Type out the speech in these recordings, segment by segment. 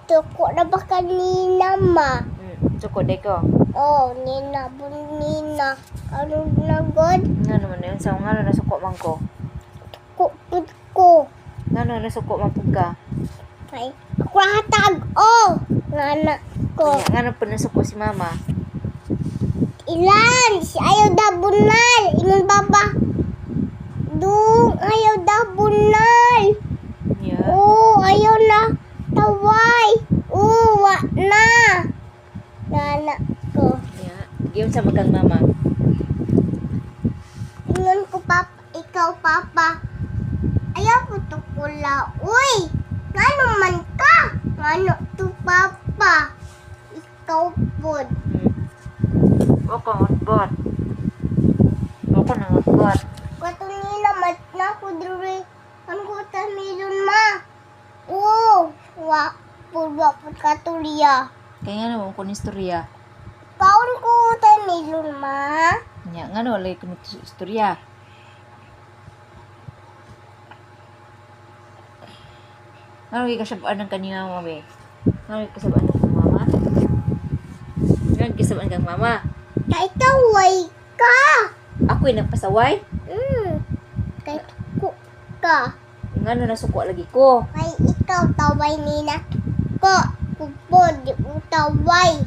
Tuko na ba kanina, ma? Suko day ko. Oh, nina, bunina. Ano na god? Nga naman yun. Sa nga na suko man ko. Tuko, ko. Nga na suko man po ka. Ay, ako hatag. Oh, ngana ko. Nga na po nasuko si mama. Ilan? Si ayaw da bunal. Ingon baba. Dung, ayaw da bunal. Yeah. Oh, ayaw na. Taway. Oh, wa na. Ngana ko. Yeah. Giyon sa magang mama. Ingon ko, papa. Ikaw, papa. Ayaw ko to kula. Uy, ngano man ka? Ngano to, papa? Ikaw po. Ako ngatbot. Ako na ngatbot. Katunina, mat na ko diri. Ang kuta milon, ma. Oo, wa po katuliya. Kaya nga naman ko ni istorya. Kaon ko kuta milon, ma. Nya nga no lay ko ni istorya. Nga kasabaan ng kanina mama be. Nga kasabaan ng mama. Nga kasabaan kang mama. Kay taway ka. Ako'y nagpasaway. Kay ko ka. Nga no nasuko lagi ko. Kay ikaw taway nina ko. Kupod, di ko taway.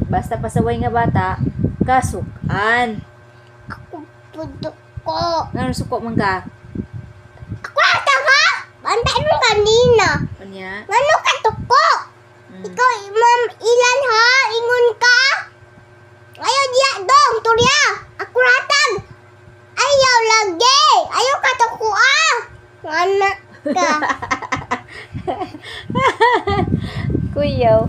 Basta pasaway nga bata, kasukan. Ako pudo ko. Nga no suko man ka. Ako ata ka? Bantay mo kanina. Kanya. Ngano ka tuko? Ikaw, ma'am, ilan ha? Ingon ka? Ayaw diya dong, turya. Ako ratag. Ayaw lagi. Ayaw ka tuko ah. Ngana ka. Kuyaw.